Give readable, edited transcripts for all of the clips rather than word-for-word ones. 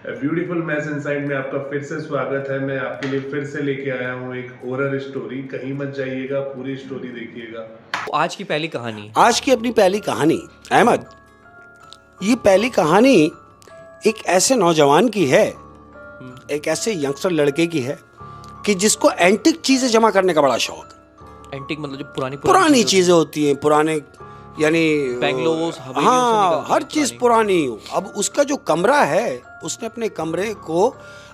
Beautiful mess inside में आपका फिर से स्वागत है। मैं आपके लिए फिर से लेके आया हूँ एक हॉरर स्टोरी। कहीं मत जाइएगा, पूरी स्टोरी देखिएगा। आज की पहली कहानी। आज की अपनी पहली कहानी अहमद, ये पहली कहानी एक ऐसे नौजवान की है, एक ऐसे यंगस्टर लड़के की है कि जिसको एंटिक चीजें जमा करने का बड़ा शौक है। एंटिक मतलब जो पुरानी चीजें होती हैं, पुराने यानी बैंगलोस, हाँ, हर चीज पुरानी हो। अब उसका जो कमरा है, उसने अपने कमरे को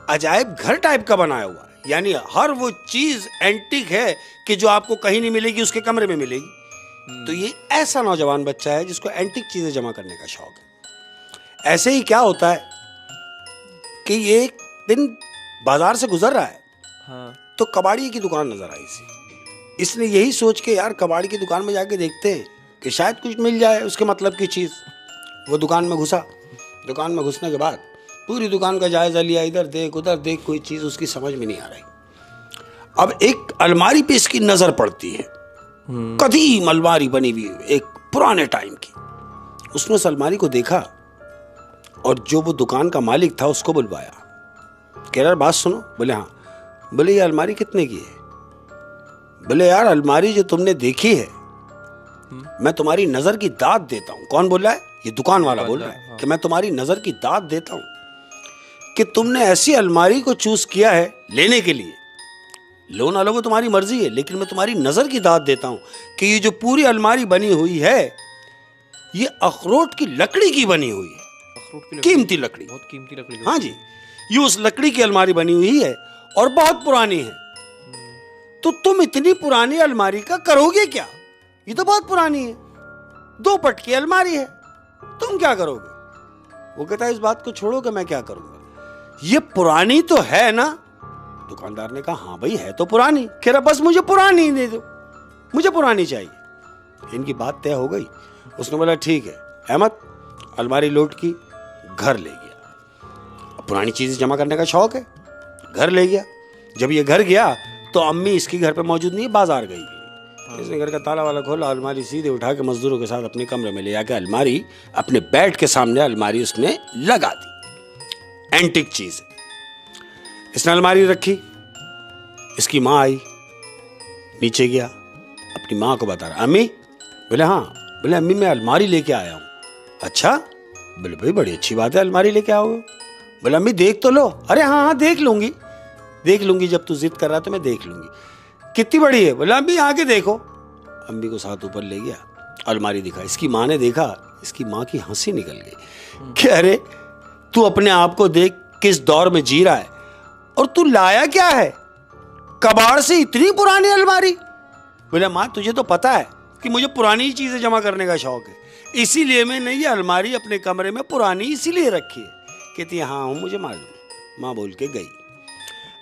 अजायब घर टाइप का बनाया हुआ है, यानी हर वो चीज एंटिक है कि जो आपको कहीं नहीं मिलेगी उसके कमरे में मिलेगी। तो ये ऐसा नौजवान बच्चा है जिसको एंटिक चीजें जमा करने का शौक है। ऐसे ही क्या होता है कि ये एक दिन बाजार से गुजर रहा है, हाँ। तो कबाड़ी की दुकान नजर आई सी। इसने यही सोच के यार कबाड़ी की दुकान में जाके देखते हैं कि शायद कुछ मिल जाए उसके मतलब की चीज। वो दुकान में घुसा। दुकान में घुसने के बाद पूरी दुकान का जायजा लिया, इधर देख उधर देख, कोई चीज उसकी समझ में नहीं आ रही। अब एक अलमारी पे इसकी नजर पड़ती है, कदीम अलमारी बनी हुई एक पुराने टाइम की। उसने उस अलमारी को देखा और जो वो दुकान का मालिक था उसको बुलवाया। कह रहा बात सुनो। बोले हाँ। बोले ये अलमारी कितने की है? बोले यार अलमारी जो तुमने देखी है, मैं तुम्हारी नजर की दाद देता हूं। कौन बोल रहा है? ये दुकान वाला बोल रहा है। हाँ। कि मैं तुम्हारी नजर की दाद देता हूं कि तुमने ऐसी अलमारी को चूज किया है लेने के लिए। लो ना लो वो तुम्हारी मर्जी है, लेकिन मैं तुम्हारी नजर की दाद देता हूं कि ये जो पूरी अलमारी बनी हुई है ये अखरोट की लकड़ी की बनी हुई है। कीमती लकड़ी, बहुत कीमती लकड़ी। हाँ जी, ये उस लकड़ी की अलमारी बनी हुई है और बहुत पुरानी है। तो तुम इतनी पुरानी अलमारी का करोगे क्या? ये तो बहुत पुरानी है, 2 फुट की अलमारी है, तुम क्या करोगे? वो कहता है इस बात को छोड़ो कि मैं क्या करूंगा, ये पुरानी तो है ना। दुकानदार ने कहा हाँ भाई है तो पुरानी। कह रहा बस मुझे पुरानी दे दो, मुझे पुरानी चाहिए। इनकी बात तय हो गई। उसने बोला ठीक है। अहमद अलमारी लौट की, घर ले गया। पुरानी चीजें जमा करने का शौक है, घर ले गया। जब ये घर गया तो अम्मी इसकी घर पे मौजूद नहीं, बाजार गई। इसने घर का ताला वाला खोला, अलमारी सीधे उठा के मजदूरों के साथ अपने कमरे में ले जाके अलमारी अपने बेड के सामने अलमारी उसने लगा दी। एंटिक चीज इसने अलमारी रखी। इसकी माँ आई, नीचे गया, अपनी माँ को बता रहा। अम्मी? बोले हाँ। बोले अम्मी मैं अलमारी लेके आया हूँ। अच्छा? बोले भाई बड़ी अच्छी बात है, अलमारी लेके आओगे। बोले अम्मी देख तो लो। अरे हाँ हाँ देख लूंगी, देख लूंगी, जब तू जिद कर रहा तो मैं देख लूंगी। कितनी बड़ी है? बोला अम्मी आके देखो। अम्मी को साथ ऊपर ले गया, अलमारी दिखा। इसकी माँ ने देखा, इसकी माँ की हंसी निकल गई कि अरे तू अपने आप को देख किस दौर में जी रहा है और तू लाया क्या है कबाड़ से इतनी पुरानी अलमारी। बोला माँ तुझे तो पता है कि मुझे पुरानी चीजें जमा करने का शौक है, इसीलिए मैंने ये अलमारी अपने कमरे में पुरानी इसीलिए रखी है। कहती है हाँ मुझे मालूम। माँ बोल के गई।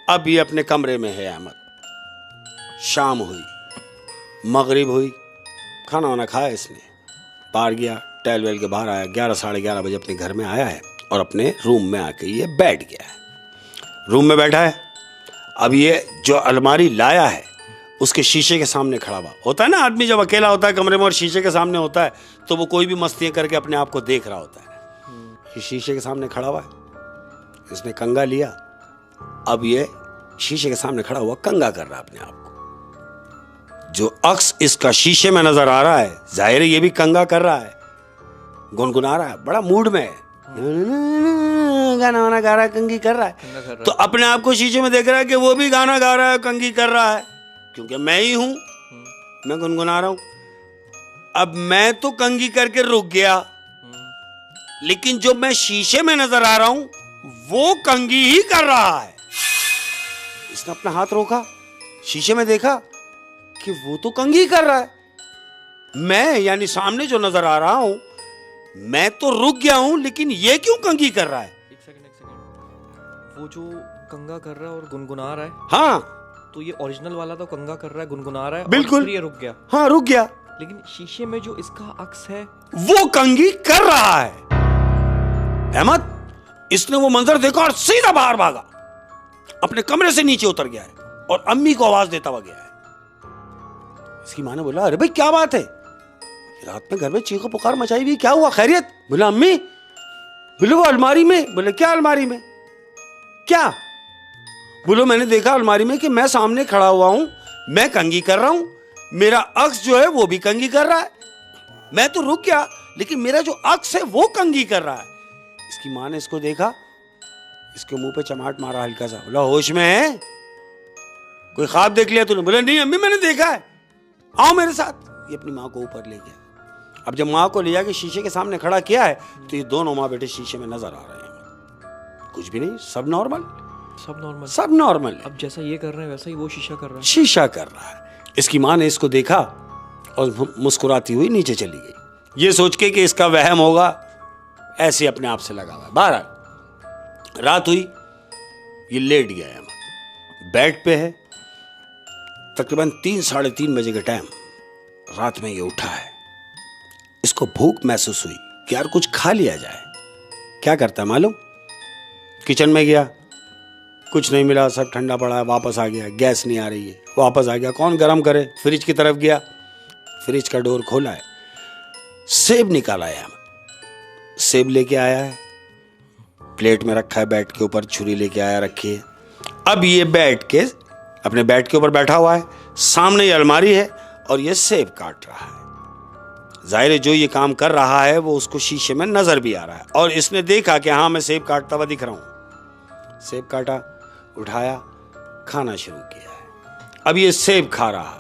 अब ये अपने कमरे में है अहमद। शाम हुई, मगरिब हुई, खाना वाना खाया इसने, बाहर गया, टहल वेल के बाहर आया। 11 साढ़े 11 बजे अपने घर में आया है और अपने रूम में आके ये बैठ गया है। रूम में बैठा है। अब ये जो अलमारी लाया है उसके शीशे के सामने खड़ा हुआ होता है ना। आदमी जब अकेला होता है कमरे में और शीशे के सामने होता है तो वो कोई भी मस्तियां करके अपने आप को देख रहा होता है। ये शीशे के सामने खड़ा हुआ है, इसने कंगा लिया। अब ये शीशे के सामने खड़ा हुआ कंगा कर रहा है अपने आप को। जो अक्स इसका शीशे में नजर आ रहा है, जाहिर है ये भी कंगा कर रहा है, गुनगुना रहा है, बड़ा मूड में है, गाना वाना गा रहा है, कंगी कर रहा है। तो अपने आप को शीशे में देख रहा है कि वो भी गाना गा रहा है, कंगी कर रहा है, क्योंकि मैं ही हूं, मैं गुनगुना रहा हूं। अब मैं तो कंगी करके रुक गया, लेकिन जो मैं शीशे में नजर आ रहा हूं वो कंगी ही कर रहा है। इसने अपना हाथ रोका, शीशे में देखा कि वो तो कंगी कर रहा है। मैं यानी सामने जो नजर आ रहा हूं मैं तो रुक गया हूं, लेकिन ये क्यों कंगी कर रहा है? एक सेकंड। वो जो कंगा कर रहा है और गुनगुना रहा है, हाँ तो ये ओरिजिनल वाला तो कंगा कर रहा है, गुनगुना रहा है, बिल्कुल। और फिर ये रुक गया। हाँ रुक गया, लेकिन शीशे में जो इसका अक्स है वो कंगी कर रहा है। अहमद इसने वो मंजर देखा और सीधा बाहर भागा, अपने कमरे से नीचे उतर गया है और अम्मी को आवाज देता हुआ गया है। इसकी माँ ने बोला अरे भाई क्या बात है, रात में घर में चीखो पुकार मचाई हुई, क्या हुआ, खैरियत? बोला अम्मी। बोले वो अलमारी में। बोले क्या अलमारी में? क्या? बोलो मैंने देखा अलमारी में कि मैं सामने खड़ा हुआ हूं, मैं कंघी कर रहा हूं, मेरा अक्स जो है वो भी कंघी कर रहा है। मैं तो रुक गया, लेकिन मेरा जो अक्स है वो कंघी कर रहा है। इसकी माँ ने इसको देखा, इसके मुंह पे चमाट मारा हल्का सा, बोला होश में है? कोई ख्वाब देख लिया तूने? बोला नहीं अम्मी मैंने देखा है, आओ मेरे साथ। ये अपनी माँ को ऊपर ले गया। अब जब माँ को ले जाके शीशे के सामने खड़ा किया है तो ये दोनों माँ बेटे शीशे में नजर आ रहे हैं। कुछ भी नहीं, सब नॉर्मल, सब नॉर्मल, सब नॉर्मल है। अब जैसा ये कर रहे हैं वैसा ही वो शीशा कर रहा है। शीशा कर रहा है। इसकी माँ ने इसको देखा और मुस्कुराती हुई नीचे चली गई, ये सोच के कि इसका वहम होगा, ऐसे अपने आप से लगा हुआ है। बहरहाल रात हुई, ये लेट गया है, बेड पे है। तकरीबन 3-3:30 बजे के टाइम रात में ये उठा है। इसको भूख महसूस हुई कि यार कुछ खा लिया जाए। क्या करता है मालूम? किचन में गया, कुछ नहीं मिला, सब ठंडा पड़ा है। वापस आ गया, गैस नहीं आ रही है, वापस आ गया, कौन गरम करे? फ्रिज की तरफ गया, फ्रिज का डोर खोला है, सेब निकाला है, सेब लेके आया है, प्लेट में रखा है, बेड के ऊपर छुरी लेके आया, रखी है। अब ये बैठ के अपने बेड के ऊपर बैठा हुआ है, सामने ये अलमारी है और ये सेब काट रहा है। जाहिर है जो ये काम कर रहा है वो उसको शीशे में नजर भी आ रहा है, और इसने देखा कि हाँ मैं सेब काटता हुआ दिख रहा हूं। सेब काटा, उठाया, खाना शुरू किया है। अब ये सेब खा रहा है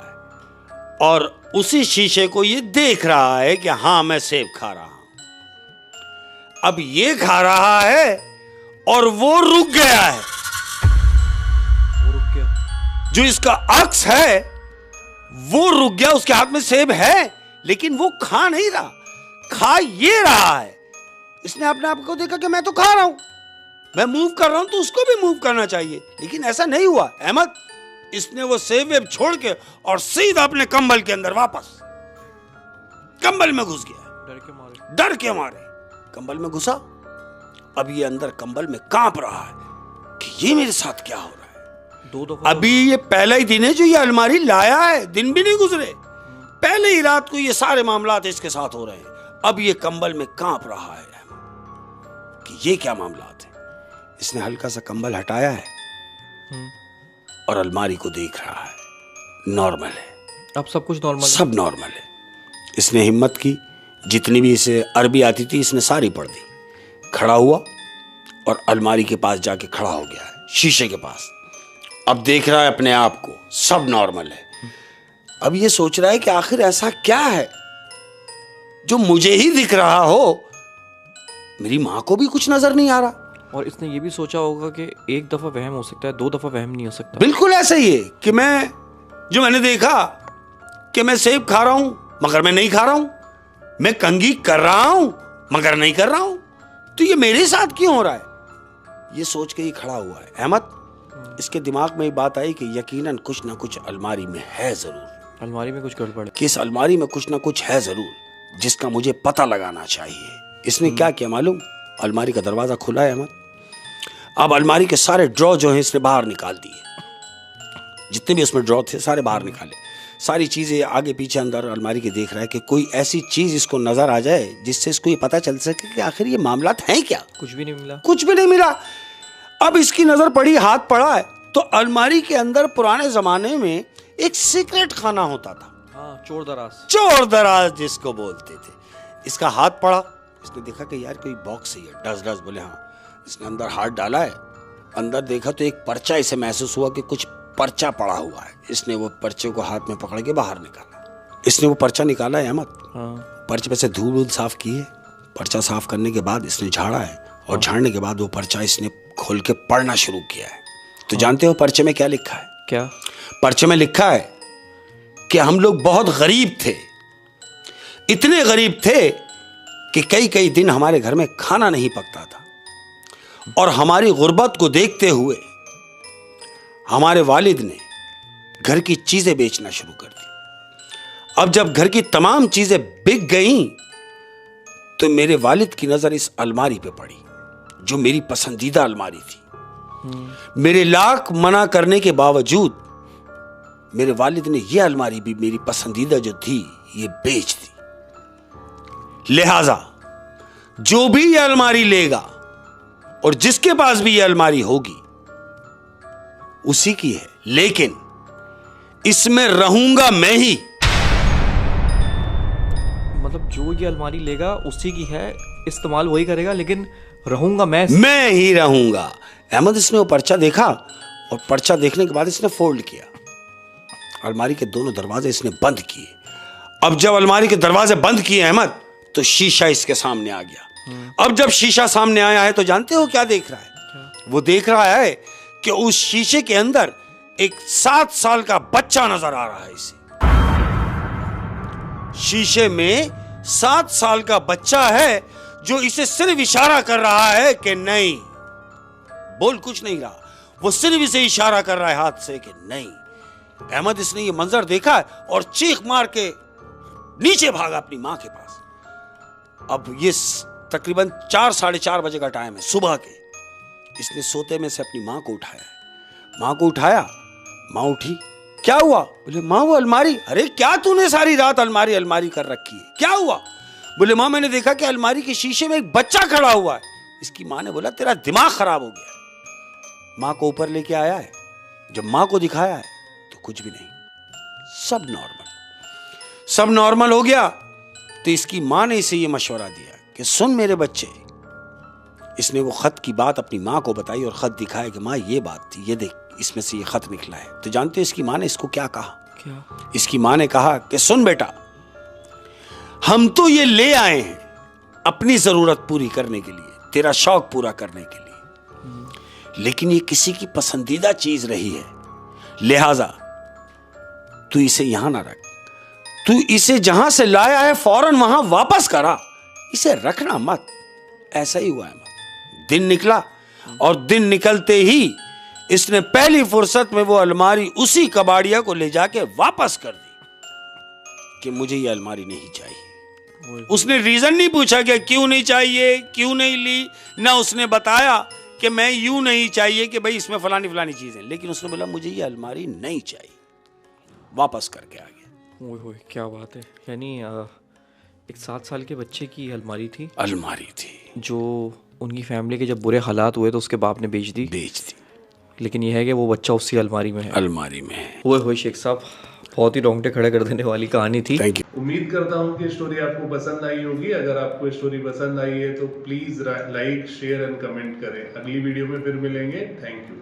और उसी शीशे को ये देख रहा है कि हाँ मैं सेब खा रहा हूं। अब ये खा रहा है और वो रुक गया है। वो रुक गया, जो इसका अक्स है वो रुक गया। उसके हाथ में सेब है लेकिन वो खा नहीं रहा, खा ये रहा है। इसने अपने आप को देखा कि मैं तो खा रहा हूं, मैं मूव कर रहा हूं तो उसको भी मूव करना चाहिए, लेकिन ऐसा नहीं हुआ। अहमद, इसने वो सेब वेब छोड़ के और सीधा अपने कंबल के अंदर वापस कंबल में घुस गया। डर के मारे कंबल में घुसा। अब ये अंदर कंबल में कांप रहा है कि ये मेरे साथ क्या हो रहा है। 2 दफा अभी ये पहला ही दिन है जो ये अलमारी लाया है, दिन भी नहीं गुजरे, पहले ही रात को ये सारे मामलात इसके साथ हो रहे हैं। अब ये कंबल में कांप रहा है कि ये क्या मामलात है। इसने हल्का सा कंबल हटाया है और अलमारी को देख रहा है, नॉर्मल है, अब सब कुछ नॉर्मल, सब नॉर्मल है। इसने हिम्मत की, जितनी भी इसे अरबी आती थी इसने सारी पढ़ दी। खड़ा हुआ और अलमारी के पास जाके खड़ा हो गया है, शीशे के पास। अब देख रहा है अपने आप को, सब नॉर्मल है। अब ये सोच रहा है कि आखिर ऐसा क्या है जो मुझे ही दिख रहा हो, मेरी मां को भी कुछ नजर नहीं आ रहा। और इसने ये भी सोचा होगा कि एक दफा वहम हो सकता है, 2 दफा वहम नहीं हो सकता। बिल्कुल ऐसा ही है कि मैंने देखा कि मैं सेब खा रहा हूं मगर मैं नहीं खा रहा हूं, मैं कंघी कर रहा हूं मगर नहीं कर रहा हूं, तो ये मेरे साथ क्यों हो रहा है? ये सोच के ही खड़ा हुआ है। अहमद, इसके दिमाग में ये बात आई कि यकीनन कुछ ना कुछ अलमारी में है जरूर, अलमारी में कुछ गड़बड़ है, कि इस अलमारी में कुछ ना कुछ है जरूर जिसका मुझे पता लगाना चाहिए। इसने क्या किया मालूम? अलमारी का दरवाजा खुला है अहमद। अब अलमारी के सारे ड्रॉ जो हैं इसने बाहर निकाल दिए, जितने भी उसमें ड्रॉ थे सारे बाहर निकाले, सारी चीजें आगे पीछे अंदर अलमारी के देख रहा है कि कोई ऐसी चीज इसको नजर आ जाए जिससे इसको ये पता चल सके कि आखिर ये मामलात हैं क्या। कुछ भी नहीं मिला, कुछ भी नहीं मिला। अब इसकी नजर पड़ी, हाथ पड़ा है तो अलमारी के अंदर पुराने जमाने में एक सीक्रेट खाना होता था। हाँ, चोर दराज, चोर दराज जिसको बोलते थे। इसका हाथ पड़ा, इसने देखा कि यार कोई बॉक्स है, डस डस बोले हाँ। इसने अंदर हाथ डाला है, अंदर देखा तो एक पर्चा इसे महसूस हुआ कि कुछ पर्चा पड़ा हुआ है। इसने वो पर्चे को हाथ में पकड़ के बाहर निकाला। इसने वो पर्चा निकाला है अहमद, हाँ, पर्चे पे से धूल वूल साफ की है। पर्चा साफ करने के बाद इसने झाड़ा है और झाड़ने के बाद वो पर्चा इसने खोल के पढ़ना शुरू किया है। तो जानते हो पर्चे में क्या लिखा है? क्या? पर्चे में लिखा है कि हम लोग बहुत गरीब थे, इतने गरीब थे कि कई कई दिन हमारे घर में खाना नहीं पकता था, और हमारी गुर्बत को देखते हुए हमारे वालिद ने घर की चीजें बेचना शुरू कर दी। अब जब घर की तमाम चीजें बिक गईं तो मेरे वालिद की नजर इस अलमारी पे पड़ी जो मेरी पसंदीदा अलमारी थी। मेरे लाख मना करने के बावजूद मेरे वालिद ने यह अलमारी भी मेरी पसंदीदा जो थी ये बेच दी। लिहाजा जो भी ये अलमारी लेगा और जिसके पास भी ये अलमारी होगी उसी की है, लेकिन इसमें रहूंगा मैं ही। मतलब जो ये अलमारी लेगा उसी की है, इस्तेमाल वही करेगा, लेकिन रहूंगा मैं ही रहूंगा। अहमद, इसने वो पर्चा देखा और पर्चा देखने के बाद इसने फोल्ड किया। अलमारी के दोनों दरवाजे इसने बंद किए। अब जब अलमारी के दरवाजे बंद किए अहमद, तो शीशा इसके सामने आ गया। अब जब शीशा सामने आया है तो जानते हो क्या देख रहा है? क्या? वो देख रहा है कि उस शीशे के अंदर एक 7 साल का बच्चा नजर आ रहा है इसे। शीशे में 7 साल का बच्चा है जो इसे सिर्फ इशारा कर रहा है कि नहीं, बोल कुछ नहीं रहा, वो सिर्फ इसे इशारा कर रहा है हाथ से कि नहीं। अहमद, इसने ये मंजर देखा और चीख मार के नीचे भागा अपनी मां के पास। अब ये तकरीबन 4 साढ़े 4 बजे का टाइम है सुबह के। इसने सोते में से अपनी मां को उठाया। मां को उठाया, मां उठी, क्या हुआ? बोले मां वो अलमारी। अरे क्या तूने सारी रात अलमारी अलमारी कर रखी है, क्या हुआ? बोले मां मैंने देखा कि अलमारी के शीशे में एक बच्चा खड़ा हुआ है। इसकी मां ने बोला तेरा दिमाग खराब हो गया। मां को ऊपर लेके आया है, जब मां को दिखाया है तो कुछ भी नहीं, सब नॉर्मल हो गया। तो इसकी मां ने इसे ये मशवरा दिया कि सुन मेरे बच्चे, इसने वो खत की बात अपनी मां को बताई और खत दिखाया कि मां ये बात थी, ये देख इसमें से ये खत निकला है। तो जानते हो इसकी मां ने इसको क्या कहा? क्या? इसकी मां ने कहा कि सुन बेटा, हम तो ये ले आए हैं अपनी जरूरत पूरी करने के लिए, तेरा शौक पूरा करने के लिए, लेकिन ये किसी की पसंदीदा चीज रही है, लिहाजा तू इसे यहां ना रख। तू इसे जहां से लाया है फौरन वहां वापस करा, इसे रखना मत। ऐसा ही हुआ है। दिन निकला और दिन निकलते ही इसने पहली फुर्सत में वो अलमारी उसी कबाड़िया को ले जाके वापस कर दी कि मुझे ये अलमारी नहीं चाहिए। उसने रीजन नहीं पूछा कि क्यों नहीं चाहिए, क्यों नहीं ली, ना उसने बताया कि मैं यूं नहीं चाहिए कि भाई इसमें फलानी फलानी चीजें, लेकिन उसने बोला मुझे ये अलमारी नहीं चाहिए, वापस करके आ गया। ओए होए, क्या बात है। यानी एक 7 साल के बच्चे की अलमारी थी जो उनकी फैमिली के जब बुरे हालात हुए तो उसके बाप ने बेच दी, लेकिन यह है कि वो बच्चा उसी अलमारी में है। ओए होए शेख साहब, बहुत ही रोंगटे खड़े कर देने वाली कहानी थी। Thank you. उम्मीद करता हूँ कि स्टोरी आपको पसंद आई होगी। अगर आपको स्टोरी पसंद आई है तो please like, share and comment करें। अगली वीडियो में फिर मिलेंगे। Thank you.